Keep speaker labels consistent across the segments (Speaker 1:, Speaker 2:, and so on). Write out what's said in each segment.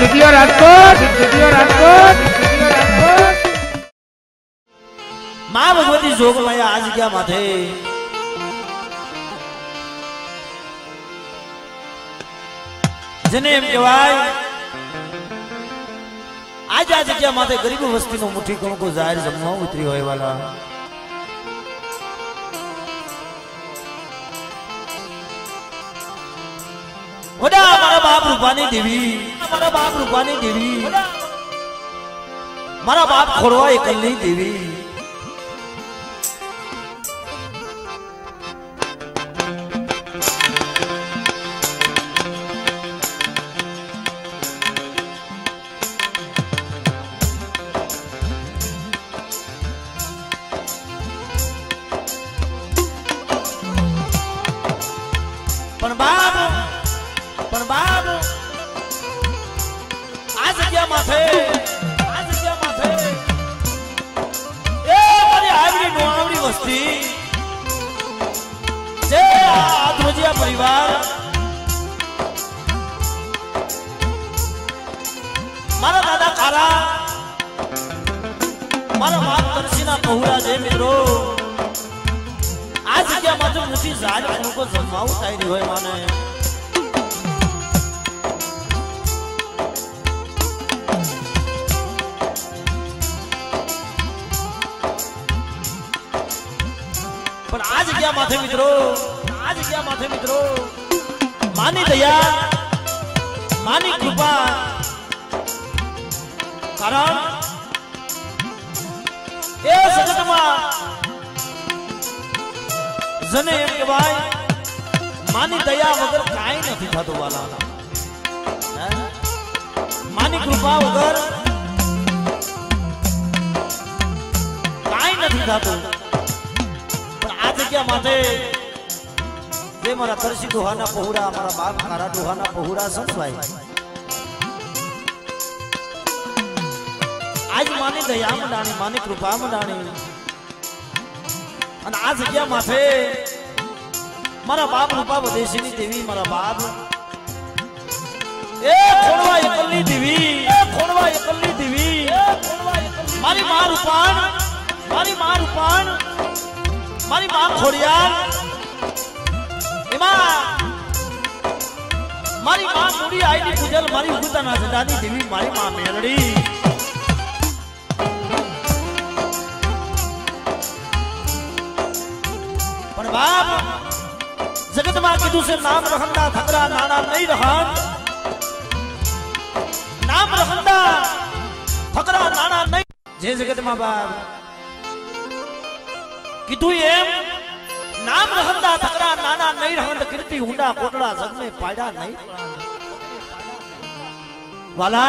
Speaker 1: Video Rajkot video Rajkot video Rajkot
Speaker 2: मां भगवती जोगमाया आज क्या माथे जने एम कहेवाय आज क्या माथे गरीब वस्ती नो मुठी कोण को जाहिर जमवा उतरी होय वाला ओडा मारा बाप रूपानी देवी मारा बाप रूपानी देवी मारा बाप खोड़वा एकलनी देवी पण बाप आज क्या माथे ए मारी आवड़ी नो आवड़ी वस्ती जे आधोजिया परिवार मारा दादा खारा मारा बाप तरसीना पहुरा जे मित्रों आज क्या माथे मुठी जाल को जमाऊ तायरी होय माने आज क्या माथे मित्रों मानी दया मानी कृपा कारण ए जगत में जने एम के भाई मानी दया वगर काई नहीं था तो वाला मानी कृपा वगर काई नहीं था तो आज क्या माथे जे मारा तरसी डोहाना पहुरा मारा बाप खारा डोहाना पहुरा सन भाई आज मानी दया मंडाणी मानी कृपा मंडाणी અને આ જગ્યા માથે મારા બાપ રૂપા વદેશીની દેવી મારા બાપ એ ખોડવા એકલની દેવી મારી માં રૂપાણ મારી માં ખોડિયાલ એમાં મારી માં મૂડી આઈની પૂજલ મારી ઉગતાના જડાની દેવી મારી માં મેલડી बाप जगत में कीधु से नाम रखंदा थकरा नाना नहीं रहन नाम रखंदा थकरा नाना नहीं जे जगत में बाप कीधु एम नाम रखंदा थकरा नाना नहीं रहन तो कीर्ति हुंडा कोटड़ा जग में पायदा नहीं वाला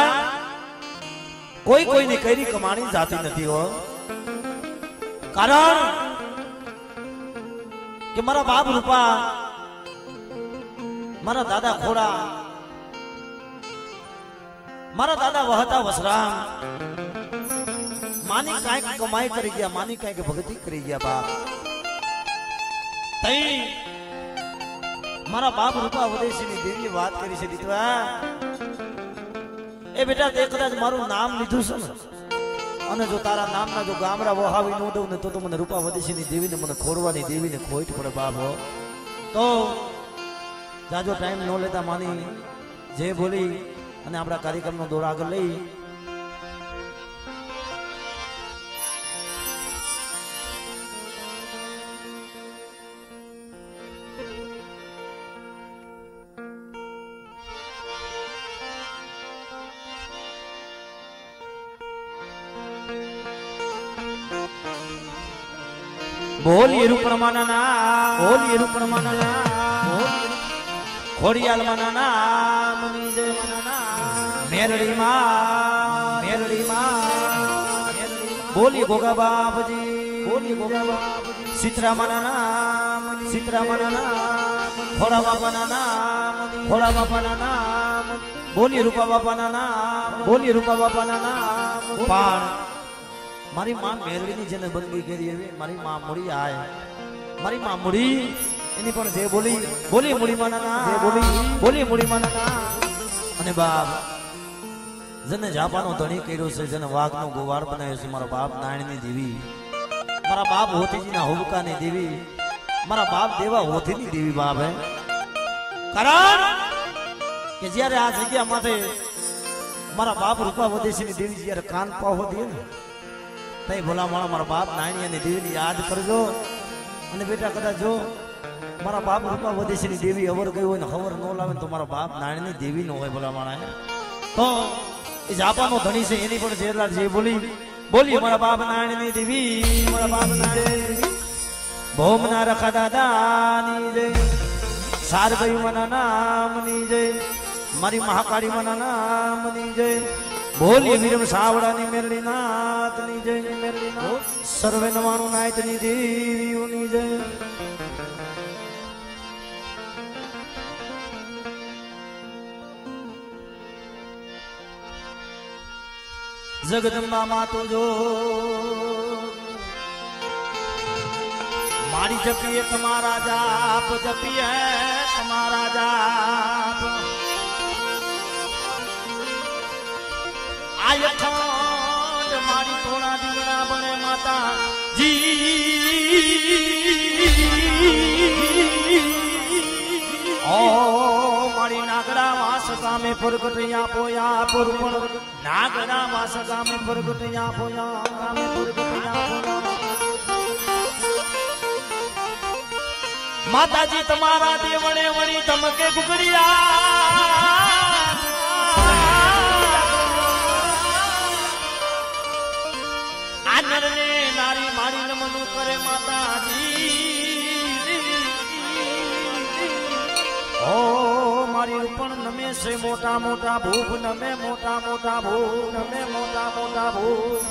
Speaker 2: कोई ने करी कमानी जाती नहीं हो कारण कि मारा बाप रूपा मारा दादा खोड़ा मारा दादा वहता वसराम मानी काय की कमाई करी गया मानी काय की भक्ति करी गया बाप तई मारा बाप रूपा वदेशी नी देवी बात करी से दीतवा ए बेटा देख कदाच मारू नाम लीधु छे અને જો તારા નામના જો ગામરા વહાવી નો દઉં ને તો મને રૂપા વદેશીની દેવીને મને ખોરવાની દેવીને ખોઈટ પડે બાપ હો તો જાજો ટાઈમ નો લેતા માની જે બોલી અને આપણા કાર્યક્રમનો દોર આગળ લઈ बोलिए रूपरमाना ना खोड़ियाल माना नाम नीजे माना मेरड़ी माँ बोलिए गोगा बाप जी सीतरा माना नाम खोड़ा बापा ना नाम बोलिए रूपा बापा ना नाम पाण मारी मां मेलवी नी जेने बंदी करी है मारी मां मुड़ी आए मारी मां मुड़ी इनी पण जे बोली मुड़ी माना ना जे बोली मुड़ी माना ना अने बाप જેને જાપાનો ધણી કર્યો છે, જેને વાઘનો ગોવાળ બનાવ્યો છે, મારા બાપ નારાયણની દેવી, મારા બાપ હોતીજીના હોબકાની દેવી, મારા બાપ દેવા હોતીની દેવી બાપ હે. કારણ કે જ્યારે આ જગ્યા માટે મારા બાપ રૂપા વદેશીની દેવી જ્યારે કાન પાહો દે ને તઈ ભલા મારા બાપ નારાયણની દેવીને યાદ કરજો. અને બેટા કદાચ જો મારા બાપ રૂપા વદેશીની દેવી અવર ગઈ હોય ને ખબર ન લાવે તો મારા બાપ નારાયણની દેવી ન હોય ભલા માણા. તો એ જાપાનો ધણી છે એની પણ જેરલાલ જે બોલી મારા બાપ નારાયણની દેવી, મારા બાપ નારાયણની દેવી, ભોમના રખા દાદાની જય, સાર ગયું મના નામની જય, મારી મહાકાળી મના નામની જય, બોલી વીરમ સાવડાની મેરડી નાથની જય, મેરડી નાથ સર્વે નવાણું નાયતની દેવીઓની જય. જગદંબા માતો જો મારી જપીએ તમારા જાપ, જપીએ તમારા જાપ, આય ખંડ મારી થોડા દીવડા બને માતા જી. ઓ મારી નાગડા વાસ સામે પ્રગટ આપો આપો પણ નાગડા વાસ સામે પ્રગટ આપો સામે પ્રગટ આપો. માતાજી તમારા દેવણે વળી ધમકે ગુગડિયા, આ નરને નારી મારી નમનું કરે માતાજી. ઓ મારી પણ નમે છે મોટા મોટા ભૂપ, નમે મોટા મોટા ભૂપ, નમે મોટા મોટા ભૂપ.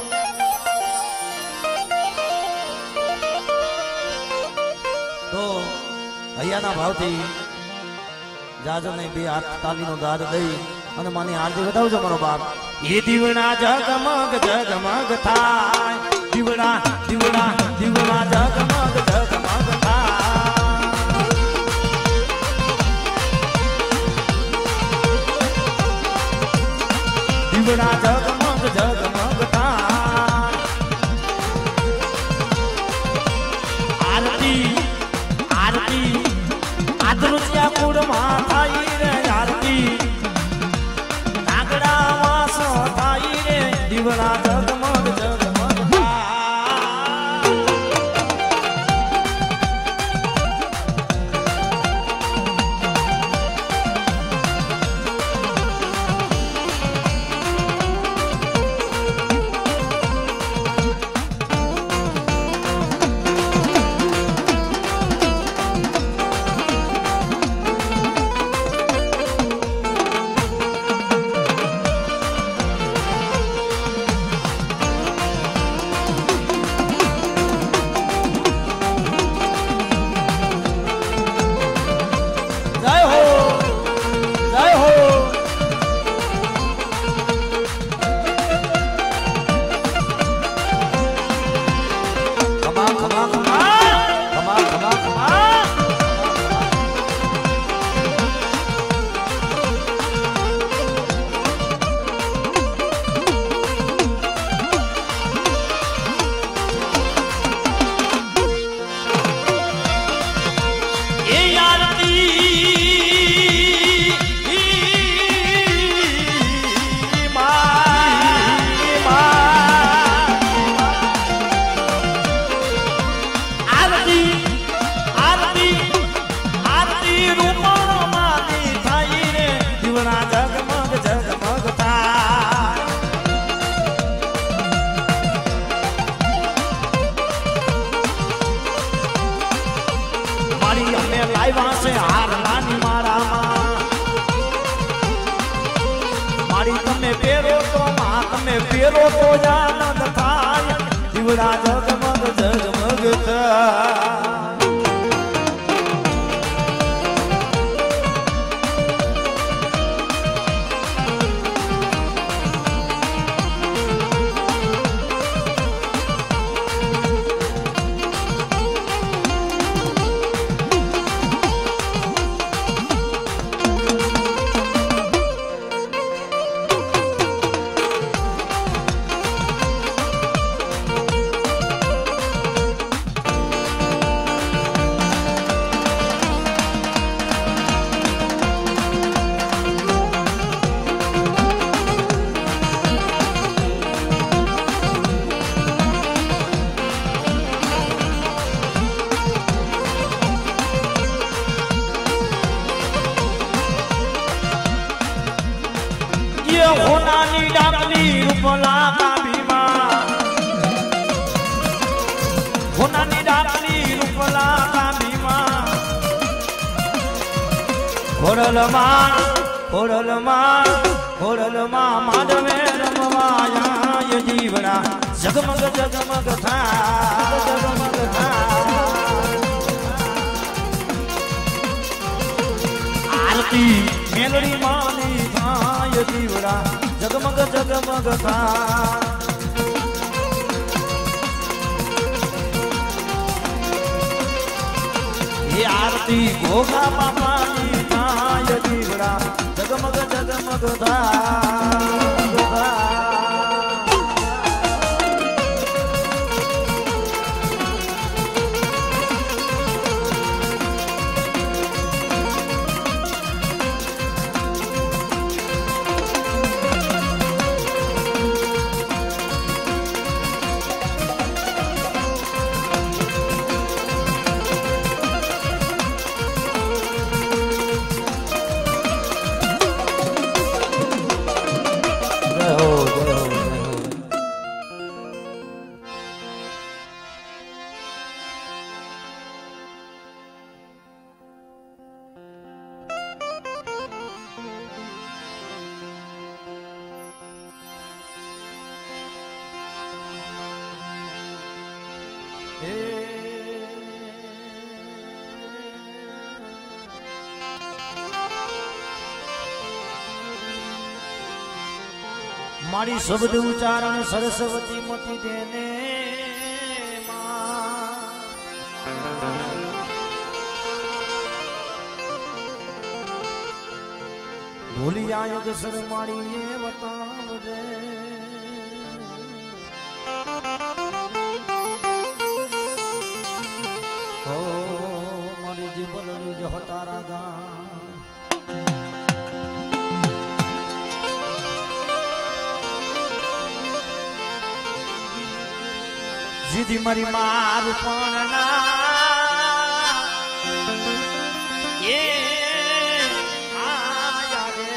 Speaker 2: તો અહીંયાના ભાવથી જાજો ને બે હાથ તાલીનો દાદ દઈ અને માની આરતી વધાવજો મારો બાપ. એ દીવડા જગમગ જગમગ થાય, દીવડા દીવડા દીવડા જગમગ જગમગ થાય, દીવડા જગમગ જગમગ થાય. આરતી આરતી આદરુચિયા કુળમાં થાય રે આરતી, નાગડા વાસ થાય રે દીવડા જગમગ જગમગ થાય. પેરો તો આનંદ થાય, દીવડા જગમગ જગમગ થાય. હોડલમાં માધવે રમવાયા એ જીવડા જગમગ જગમગ થા આરતી મેલડી માની થાય જીવડા જગમગ જગમગ થા એ આરતી ઘોઘા બાપાની થાય જીવડા જગમગ જગમગ થા મારી શબ્દ ઉચ્ચારણ સરસ્વતી મતી દેને ભૂલી આયોગ સર મારી એ બતાવજે હો મારી જીવન જ હતારા ગા જીધી મારી માર પણ ના એ આયા રે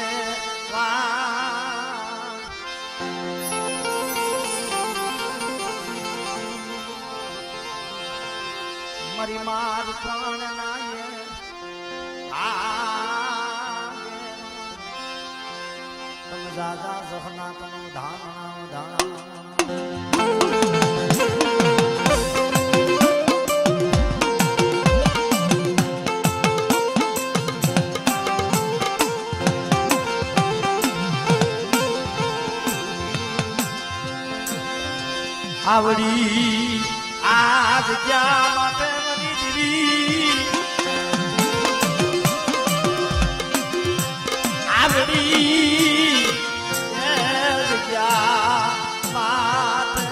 Speaker 2: મારી માર પણ ના તમે દાદા સહના તનો ધાણા ધાણા આવડી આજ ક્યાં માટે મરી જીવી આવડી આજ ક્યાં માટે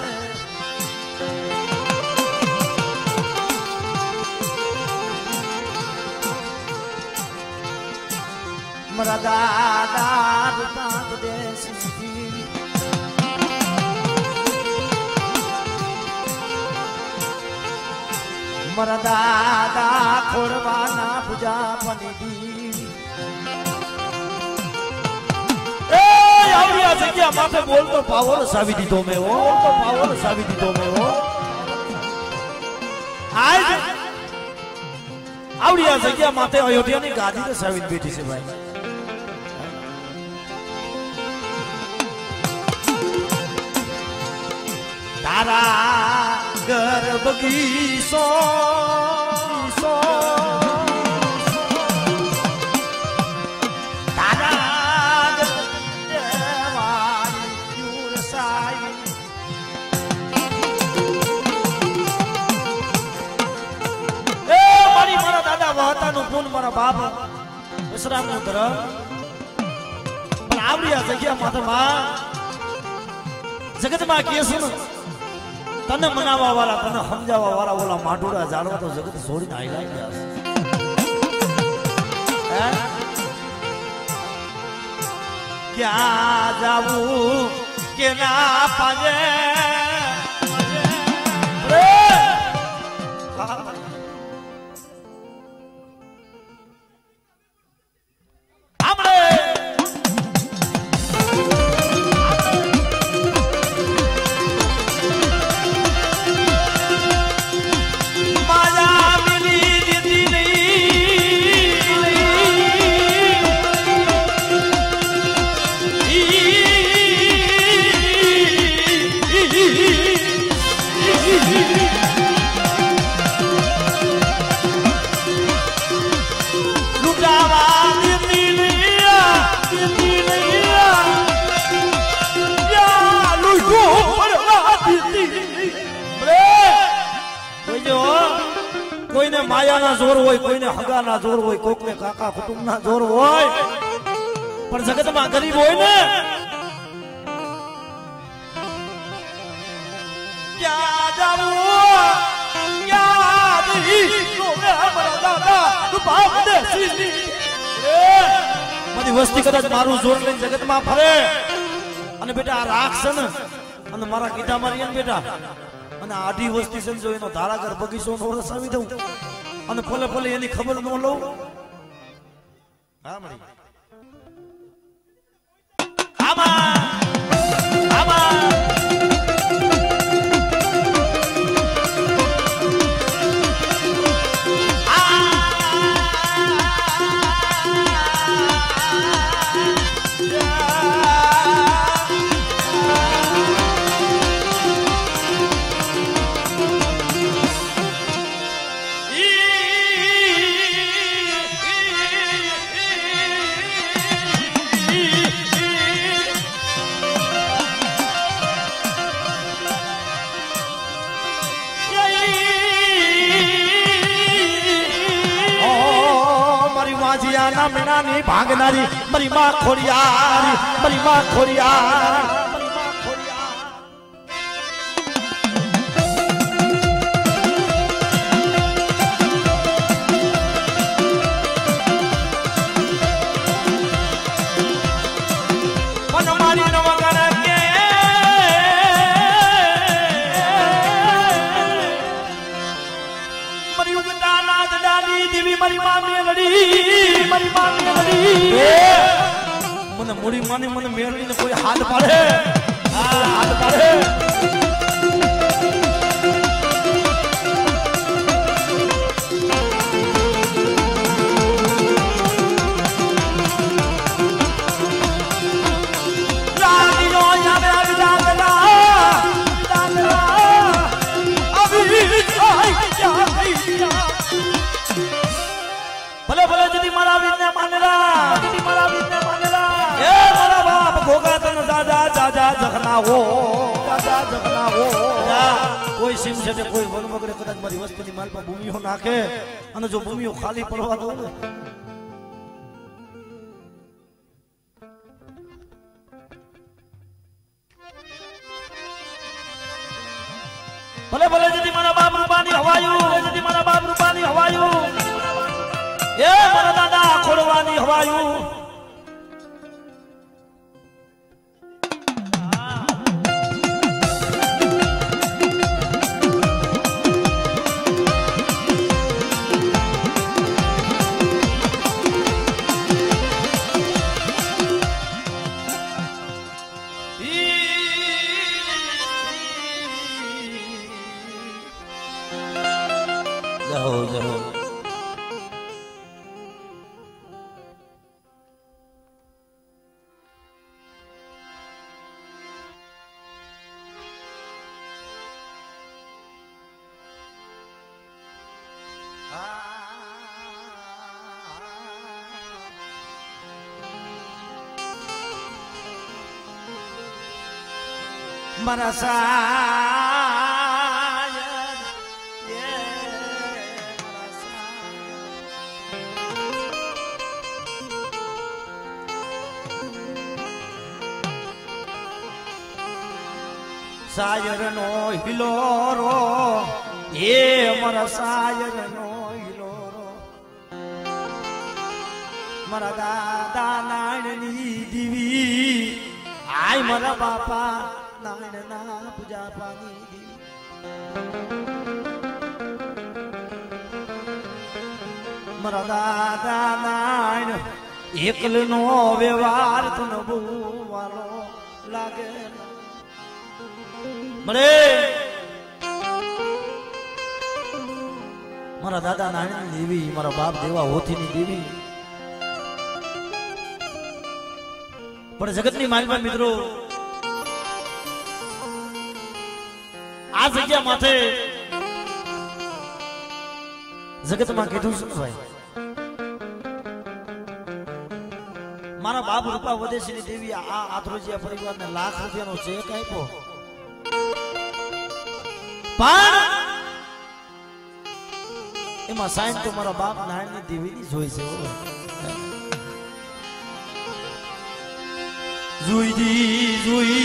Speaker 2: મારા દાદા તાપ દેશી મારા દાદા ખોરવાના પૂજા પની આવડી આ જગ્યા માથે બોલતો પાવર સાવી દીધો મેં હો તો પાવર સાવી દીધો મેં હો આજ આવડી આ જગ્યા માથે અયોધ્યાની ગાદી સાવીને બેઠી છે ભાઈ તારા ઘર બગીચો તારા મારી મારા દાદા વહતાનું પૂન મારા બાપ વિશ્રામનું ધર્મ પણ આવડી આ જગ્યા માથે માં જગતમાં કે છે તને મનાવવા વાળા તને સમજાવવા વાળા ઓલા માઢોડા જાણવા તો જગત છોડીને હાઈલાઈ ગયા છે ક્યાં જાવું કે ના પાજે માયાના જોર હોય, કોઈને હગાના જોર હોય, કોકને કાકા કુટુંબના જોર હોય, પણ જગતમાં ગરીબ હોય ને ક્યાં જાવું ક્યાં નહીં કોને અમારા દાદા બાપ દેશી મારી વસ્તી કદાચ મારું જોર લઈને જગતમાં ફરે અને બેટા આ રાખ છે ને અને મારા કીધા મારી બેટા અને આધી વસ્તી છે જો એનો ધારાગર બગીચો નો રસાવી દઉં અને ફલે ફલે એની ખબર ન લઉં. હા મળી મીનાની ભાગનારી મારી માં ખોડિયારી મારી માં ખોડિયાર મને મૂડી માની મને મેળવીને કોઈ હાથ પાડે હાથ પાડે ભલે ભલે જદી મારા વીરને માનેલા જદી મારા વીરને માનેલા એ મારા બાપ ગોગા તન દાદા દાદા જખના હો દાદા જખના હો કોઈ સિમ છે કોઈ વનમગડે કદાચ મારી વસ્તીની માલ પર ભૂમિઓ નાખે અને જો ભૂમિઓ ખાલી પડવા દો ને ભલે ભલે જદી મારા બાપ રૂપાની હવાયું જદી મારા બાપ રૂપાની હવાયું એ મારા દાદા ખોડવાની હવાયું જહો જહો મારા સાયન સાયર નો હિલોરો એ મારા સાયર નો હિલોરો મારા દાદા નાયણની દીવી આય મારા બાપા નાયણના પૂજા પાની દીવી મારા દાદા નાયણ એકલનો વ્યવહાર તને બહુ વાલો લાગે મળે મારા દાદા નાયણની દેવી મારા બાપ દેવા હોથીની દેવી પણ જગતની માલમાં મિત્રો આ જગ્યા માથે જગતમાં કીધું શું ભાઈ મારા બાપ રૂપા વદેશીની દેવી આ આત્રોજીયા પરિવારને લાખ રૂપિયાનો ચેક આપ્યો પણ એમાં સાઈન તો મારા બાપ નાની દેવીની જોઈ છે જોઈજી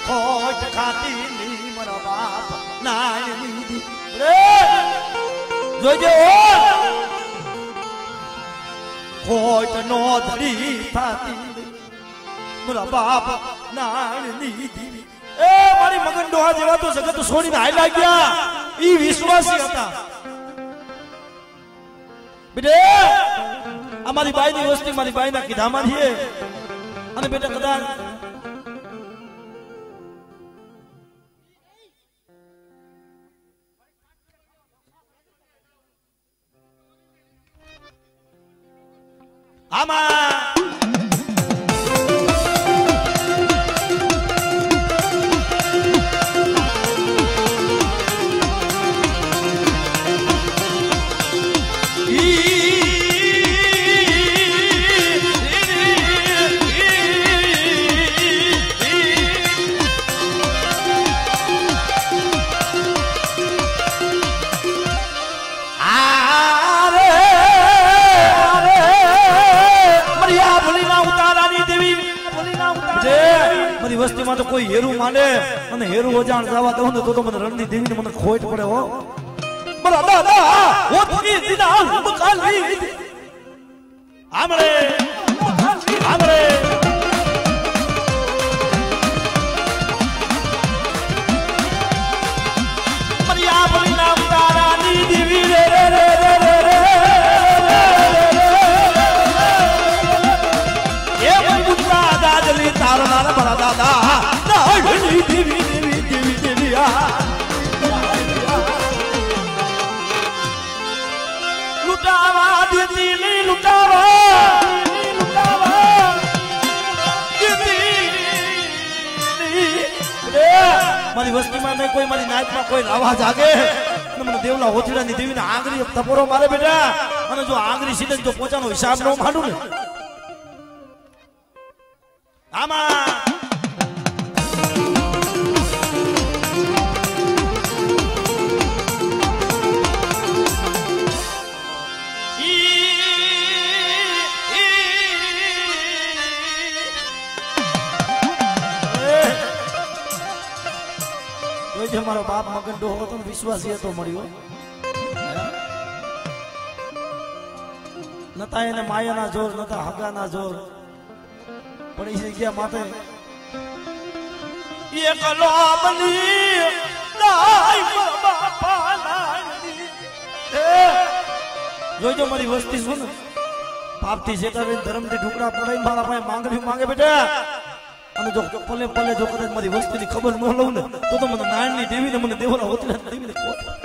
Speaker 2: ખોટ ખાતી મારા બાપ નાની જોઈજો ખોટ નો ધરી થાતી મારા બાપ નાની દેવી એ મારી મગન ડોહા જેવા તો જગત છોડીને હાલ્યા ગયા ઈ વિશ્વાસી હતા બેટે અમારી બાઈની વસ્તી મારી બાઈના કીધામાં છે અને બેટા કદાચ આમાં વસ્તીમાં તો કોઈ હેરું માને અને હેરું ઓજાણ જવા દઉં ને તો મને રણની દેવીને મને ખોટ પડે હો મારા દાદા ઓતની દિના મુકાલી આમરે આમરે મરિયા બલિના ઉતારાની દેવી રે રે રે રે એ મુદ્રા દાદલી તારના મારા દાદા દેવી દેવી દેવી દેવી દેવી લૂટાવા દીદી ની લૂટાવા મારી વસ્તીમાં નહીં કોઈ મારી નાચમાં કોઈ રાવા જાગે મને દેવલા હોથીડાની દેવીને આંગળી થપોરો મારે બેટા અને જો આંગળી સીધે જો પોતાનો હિસાબ ન માંડું ને આમાં મારો બાપ મગન ડોહો હતો વિશ્વાસી હતો મળ્યો નતા એને માયાના જોર નતા હગાના જોર પણ એ જગ્યા માથે એકલો બની જોઈજો મારી વસ્તી શું ને પાપથી જેતા ધર્મથી ઢુકડા પડાઈ મારા પાસે માંગણી માંગે બેટા અને જો પલે પલે જો કદાચ મારી વસ્તીની ખબર ન લઉં ને તો મને નાનની દેવીને મને દેવના હોતલા દેવીને કોટ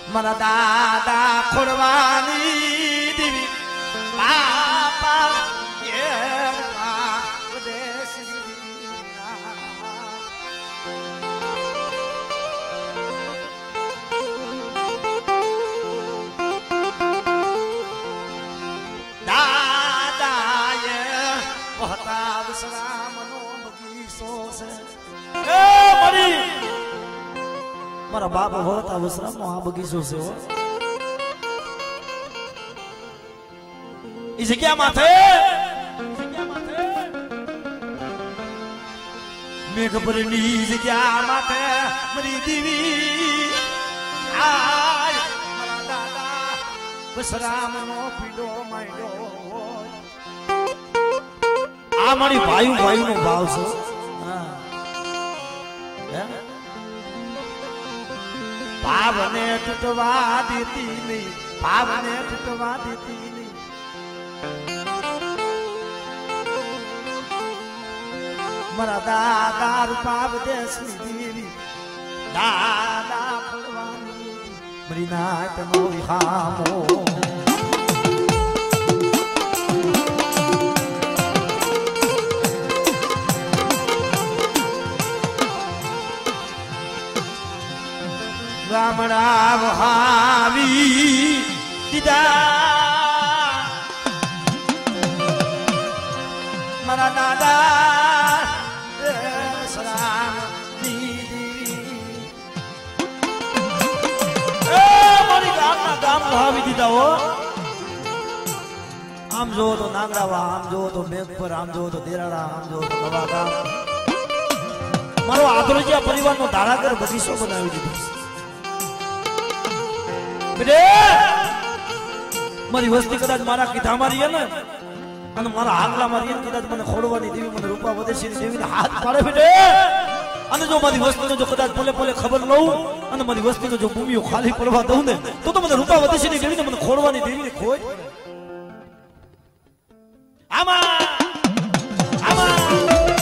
Speaker 2: મારા દાદા ખોડવાની દેવી બાપા દાદાએ પહતા વિશ્રામનો બગીચો છે મારા બાપ હોતા વિશ્રામનો આ બગીચો છે इस क्या माथे मेघ पर नीज क्या माथे मरी दीवी आय मरा दादा बस राम नो पीडो माइडो आ मारी भाई भाई नो भाव छे भावने टूटवा देती नहीं भावने टूटवा देती नहीं मरा दादा रूपाव देसी देवी दादा फलवानी मरी नाट नो हामो गामड़ा वहावी दिदा मरा दादा सलाम दीदी मारी गाम वहावी दिदा हो आम जो तो नागरावा आम जो तो मेघपर आम जो तो देराड़ा आम जो तो नवा गाम मारो आदरजिया परिवार नो धाराकर बगीचो बनावी दीधो बेटे मारी वस्ती कदाच मारा कीधा मारी है ना અને મારા આગલા મારી કદાચ મને ખોડવાની દેવી મને રૂપા વદેશીની દેવીને હાથ પાડે બેટે અને જો મારી વસ્તીનો જો કદાચ પોલે પોલે ખબર લઉં અને મારી વસ્તીનો જો ભૂમિઓ ખાલી પડવા દઉં ને તો મને રૂપા વદેશીની દેવીને મને ખોડવાની દેવીને ખોય આમાં આમાં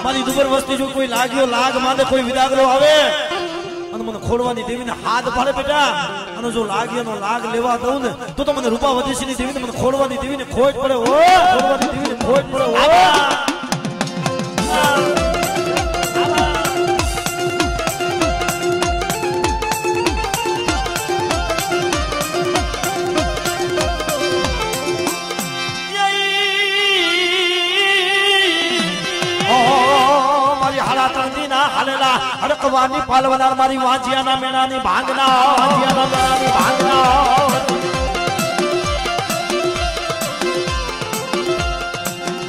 Speaker 2: મારી દુબર વસ્તી જો કોઈ લાગ્યો લાગ માંડે કોઈ વિદાગરો આવે અને મને ખોડવાની દેવીને હાથ પાડે બેટા અને જો લાગ્યાનો લાગ લેવા દઉં ને તો મને રૂપા વદેશીની દેવીને મને ખોડવાની દેવીને ખોજ પડે ઓ ખોડવાની દેવીને ખોજ પડે ઓ हालेला हड़कवानी पालवनार मारी वाजियाना मेनानी भांगना वाजियाना मेनानी भांगना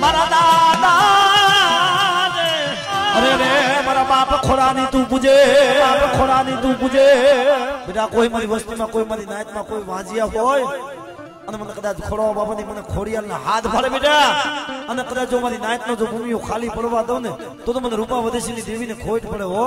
Speaker 2: मारा दादा अरे रे मारा बाप खोरानी तू पूजे बाप खोरानी तू पूजे बेटा कोई मारी वस्ती में कोई मारी नायत में कोई वाजिया होय અને મને કદાચ ખોડવા બાપાની મને ખોડિયાલના હાથ ફાડે બેટા અને કદાચ જો મારી નાયતનો જો ભૂમિઓ ખાલી પડવા દઉં ને તો મને રૂપા વદેશીની દેવીને ખોટ પડે હો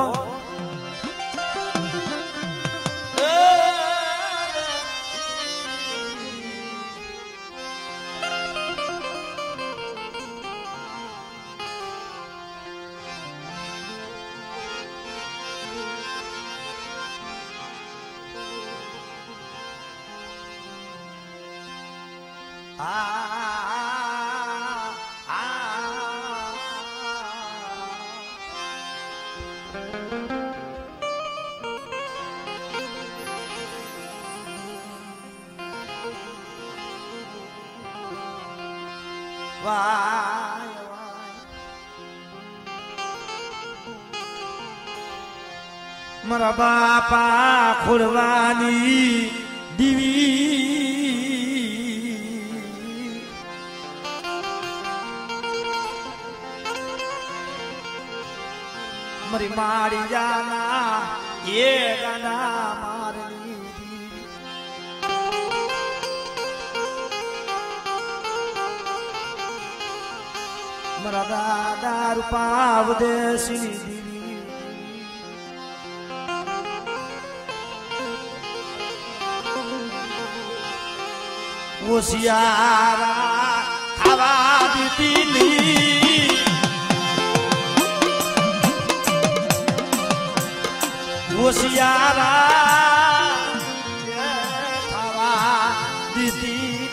Speaker 2: મારા બાપા ખોડવાની દીવી મારી મારી જાના એ ગાના મારલી મારા દાદા રૂપા વદેશીની वो सियारा खावा दीती नी હોશિયારા થાવા દીદી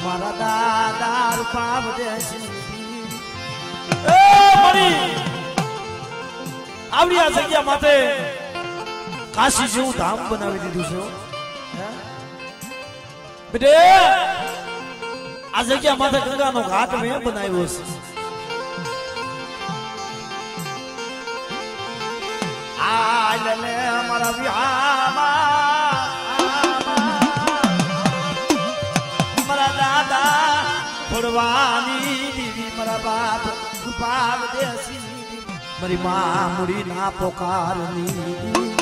Speaker 2: મારા દાદા રૂપા દેશી આવડી આ જગ્યા માટે કાશી જેવું ધામ બનાવી દીધું છે બેટે આ જગ્યા માથે ગંગાનો ઘાટ મેં બનાવ્યો છે આ લે અમારા વિહામાં મારા દાદા ફોડવાની દીદી મારા બાપ રૂપાલ દેશી મારી માં મુડી ના પોકારની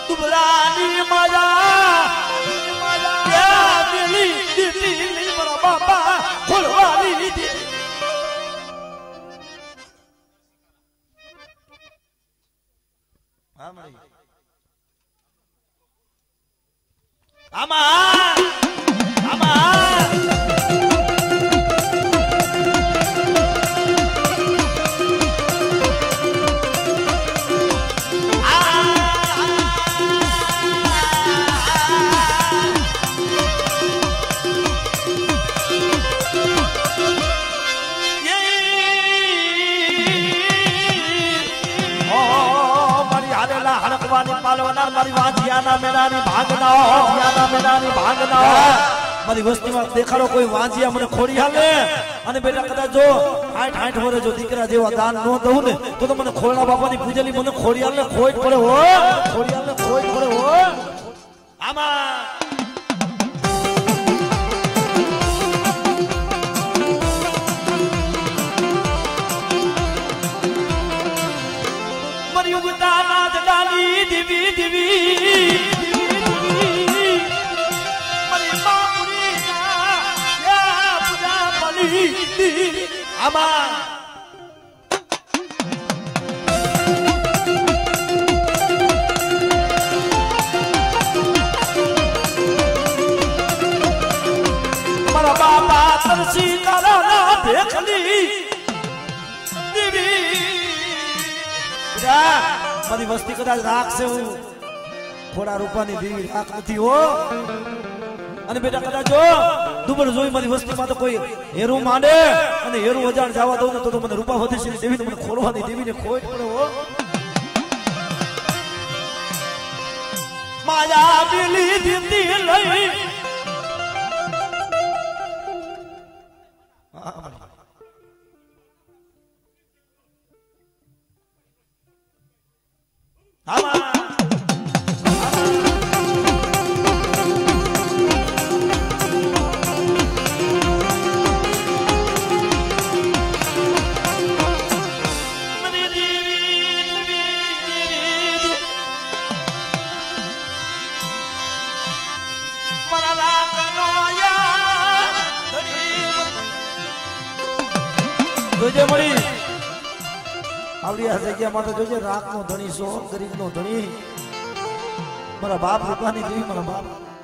Speaker 2: दुबलानी मजा मारा बाबा खुलवानी મારી વસ્તીમાં દેખાડો કોઈ વાંજિયા મને ખોડી હાલે અને બેટા કદાચ જો 60 વર્ષ જો દીકરા જેવા દાન ન દઉં ને તો મને ખોળના બાપાની પૂજેલી મને ખોડી હાલે ખોટ પડે હો ખોડી હાલે ખોટ પડે હો આમાં दिवी दिवी मरी मामुरी या पुजा पली आमा मारा बाबा तरसी काला देखली दिवी મારી વસ્તી કદાચ રાખશે હું થોડા રૂપાની દેવી રાખ નથી હો અને બેટા કદાચ જો દુબર જોઈ મારી વસ્તીમાં તો કોઈ હેરું માંડે અને હેરું હજાર જવા દઉં ને તો મને રૂપા વધીશની દેવીને મને ખોલવાની દેવીને ખોટ પડે હો માયા દિલી દીદી લઈ જોજે મળી આવડી આ જગ્યામાં તો જોજે રાખ નો ધણી સો ગરીબ નો ધણી મારા બાપ રૂપાની દેવી મારા બાપ